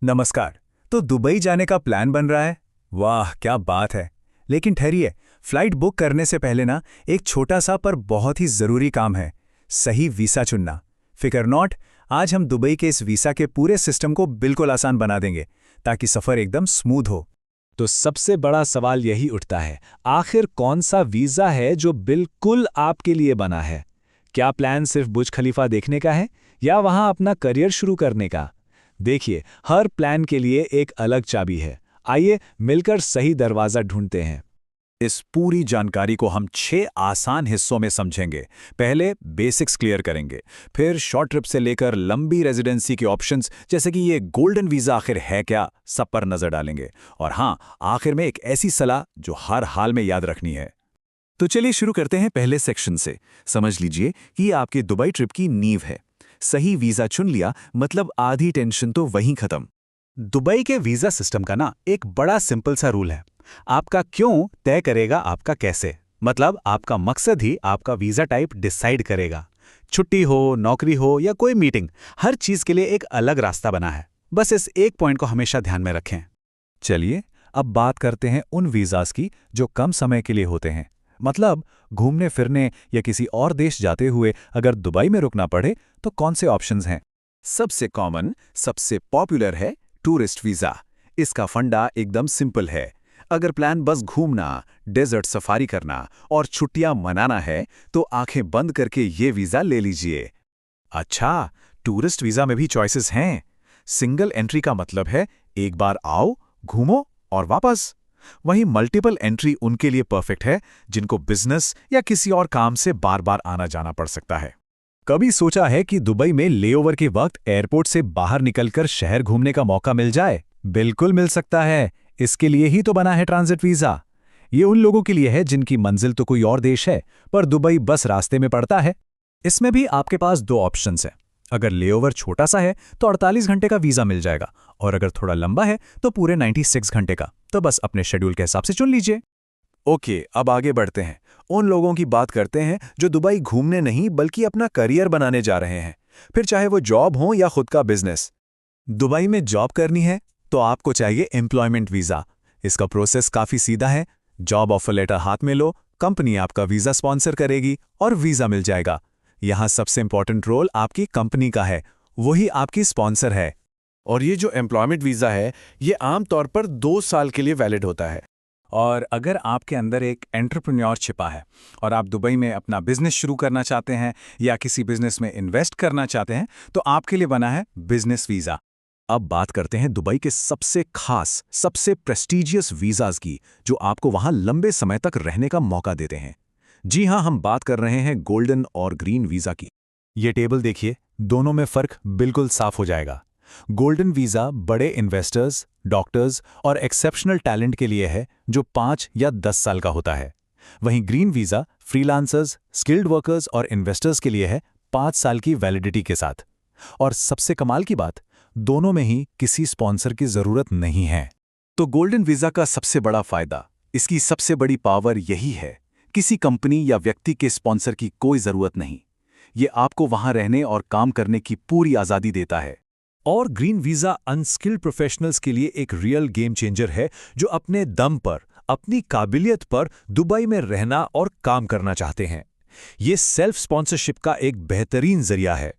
नमस्कार। तो दुबई जाने का प्लान बन रहा है। वाह क्या बात है। लेकिन ठहरिए, फ्लाइट बुक करने से पहले ना एक छोटा सा पर बहुत ही ज़रूरी काम है। सही वीसा चुनना। फिकर नॉट, आज हम दुबई के इस वीसा के पूरे सिस्टम को बिल्कुल आसान बना देंगे ताकि सफ़र एकदम स्मूथ हो। तो सबसे बड़ा सवाल यही उठता है, आखिर कौन सा वीज़ा है जो बिल्कुल आपके लिए बना है? क्या प्लान सिर्फ बुर्ज खलीफा देखने का है या वहां अपना करियर शुरू करने का? देखिए, हर प्लान के लिए एक अलग चाबी है। आइए मिलकर सही दरवाज़ा ढूंढते हैं। इस पूरी जानकारी को हम 6 आसान हिस्सों में समझेंगे। पहले बेसिक्स क्लियर करेंगे, फिर शॉर्ट ट्रिप से लेकर लंबी रेजिडेंसी के ऑप्शंस जैसे कि ये गोल्डन वीज़ा आखिर है क्या, सब पर नज़र डालेंगे। और हाँ, आखिर में एक ऐसी सलाह जो हर हाल में याद रखनी है। तो चलिए शुरू करते हैं पहले सेक्शन से। समझ लीजिए कि ये आपके दुबई ट्रिप की नींव है। सही वीज़ा चुन लिया मतलब आधी टेंशन तो वहीं खत्म। दुबई के वीज़ा सिस्टम का ना एक बड़ा सिंपल सा रूल है। आपका क्यों तय करेगा आपका कैसे। मतलब आपका मकसद ही आपका वीज़ा टाइप डिसाइड करेगा। छुट्टी हो, नौकरी हो या कोई मीटिंग, हर चीज़ के लिए एक अलग रास्ता बना है। बस इस एक पॉइंट को हमेशा ध्यान में रखें। चलिए अब बात करते हैं उन वीज़ास की जो कम समय के लिए होते हैं। मतलब घूमने फिरने या किसी और देश जाते हुए अगर दुबई में रुकना पड़े तो कौन से ऑप्शंस हैं? सबसे कॉमन, सबसे पॉपुलर है टूरिस्ट वीज़ा। इसका फंडा एकदम सिंपल है। अगर प्लान बस घूमना, डेजर्ट सफारी करना और छुट्टियां मनाना है तो आंखें बंद करके ये वीज़ा ले लीजिए। अच्छा, टूरिस्ट वीज़ा में भी चॉइसेस हैं। सिंगल एंट्री का मतलब है एक बार आओ, घूमो और वापस। वहीं मल्टीपल एंट्री उनके लिए परफेक्ट है जिनको बिजनेस या किसी और काम से बार बार आना जाना पड़ सकता है। कभी सोचा है कि दुबई में लेओवर के वक्त एयरपोर्ट से बाहर निकलकर शहर घूमने का मौका मिल जाए? बिल्कुल मिल सकता है। इसके लिए ही तो बना है ट्रांजिट वीज़ा। ये उन लोगों के लिए है जिनकी मंजिल तो कोई और देश है पर दुबई बस रास्ते में पड़ता है। इसमें भी आपके पास 2 ऑप्शंस हैं। अगर लेओवर छोटा सा है तो 48 घंटे का वीज़ा मिल जाएगा, और अगर थोड़ा लंबा है तो पूरे 96 घंटे का। तो बस अपने शेड्यूल के हिसाब से चुन लीजिए। ओके, अब आगे बढ़ते हैं। उन लोगों की बात करते हैं जो दुबई घूमने नहीं बल्कि अपना करियर बनाने जा रहे हैं, फिर चाहे वो जॉब हो या खुद का बिजनेस। दुबई में जॉब करनी है तो आपको चाहिए एम्प्लॉयमेंट वीज़ा। इसका प्रोसेस काफ़ी सीधा है। जॉब ऑफर लेटर हाथ में लो, कंपनी आपका वीज़ा स्पॉन्सर करेगी और वीज़ा मिल जाएगा। यहाँ सबसे इंपॉर्टेंट रोल आपकी कंपनी का है, वही आपकी स्पॉन्सर है। और ये जो एम्प्लॉयमेंट वीज़ा है ये आमतौर पर 2 साल के लिए वैलिड होता है। और अगर आपके अंदर एक एंटरप्रेन्योर छिपा है और आप दुबई में अपना बिजनेस शुरू करना चाहते हैं या किसी बिजनेस में इन्वेस्ट करना चाहते हैं तो आपके लिए बना है बिजनेस वीज़ा। अब बात करते हैं दुबई के सबसे खास, सबसे प्रेस्टीजियस वीज़ाज की जो आपको वहां लंबे समय तक रहने का मौका देते हैं। जी हां, हम बात कर रहे हैं गोल्डन और ग्रीन वीज़ा की। ये टेबल देखिए, दोनों में फ़र्क बिल्कुल साफ हो जाएगा। गोल्डन वीज़ा बड़े इन्वेस्टर्स, डॉक्टर्स और एक्सेप्शनल टैलेंट के लिए है जो 5 या 10 साल का होता है। वहीं green visa freelancers, skilled workers और इन्वेस्टर्स के लिए है 5 साल की वैलिडिटी के साथ। और सबसे कमाल की बात, दोनों में ही किसी स्पॉन्सर की ज़रूरत नहीं है। तो गोल्डन वीज़ा का सबसे बड़ा फ़ायदा, इसकी सबसे बड़ी पावर यही है, किसी कंपनी या व्यक्ति के स्पॉन्सर की कोई ज़रूरत नहीं। ये आपको वहां रहने और काम करने की पूरी आज़ादी देता है। और ग्रीन वीज़ा अनस्किल्ड प्रोफेशनल्स के लिए एक रियल गेम चेंजर है जो अपने दम पर, अपनी काबिलियत पर दुबई में रहना और काम करना चाहते हैं। ये सेल्फ स्पॉन्सरशिप का एक बेहतरीन जरिया है।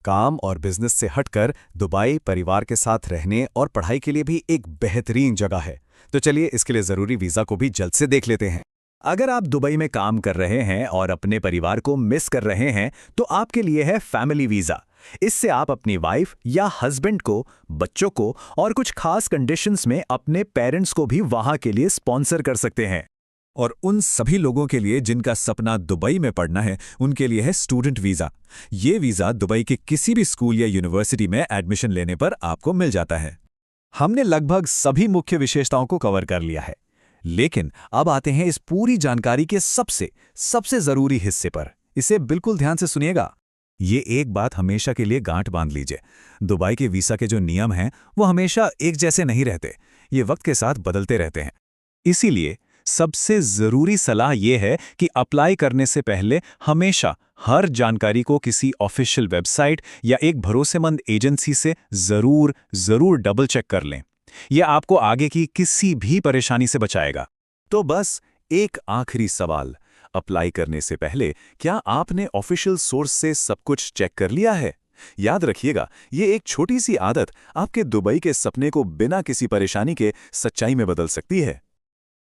काम और बिजनेस से हटकर दुबई परिवार के साथ रहने और पढ़ाई के लिए भी एक बेहतरीन जगह है। तो चलिए इसके लिए ज़रूरी वीज़ा को भी जल्द से देख लेते हैं। अगर आप दुबई में काम कर रहे हैं और अपने परिवार को मिस कर रहे हैं तो आपके लिए है फैमिली वीज़ा। इससे आप अपनी वाइफ या हस्बैंड को, बच्चों को और कुछ खास कंडीशंस में अपने पेरेंट्स को भी वहां के लिए स्पॉन्सर कर सकते हैं। और उन सभी लोगों के लिए जिनका सपना दुबई में पढ़ना है, उनके लिए है स्टूडेंट वीज़ा। ये वीज़ा दुबई के किसी भी स्कूल या यूनिवर्सिटी में एडमिशन लेने पर आपको मिल जाता है। हमने लगभग सभी मुख्य विशेषताओं को कवर कर लिया है, लेकिन अब आते हैं इस पूरी जानकारी के सबसे ज़रूरी हिस्से पर। इसे बिल्कुल ध्यान से सुनिएगा। ये एक बात हमेशा के लिए गांठ बांध लीजिए, दुबई के वीज़ा के जो नियम हैं वो हमेशा एक जैसे नहीं रहते, ये वक्त के साथ बदलते रहते हैं। इसीलिए सबसे ज़रूरी सलाह ये है कि अप्लाई करने से पहले हमेशा हर जानकारी को किसी ऑफिशियल वेबसाइट या एक भरोसेमंद एजेंसी से ज़रूर डबल चेक कर लें। यह आपको आगे की किसी भी परेशानी से बचाएगा। तो बस एक आखिरी सवाल, अप्लाई करने से पहले क्या आपने ऑफिशियल सोर्स से सब कुछ चेक कर लिया है? याद रखिएगा, ये एक छोटी सी आदत आपके दुबई के सपने को बिना किसी परेशानी के सच्चाई में बदल सकती है।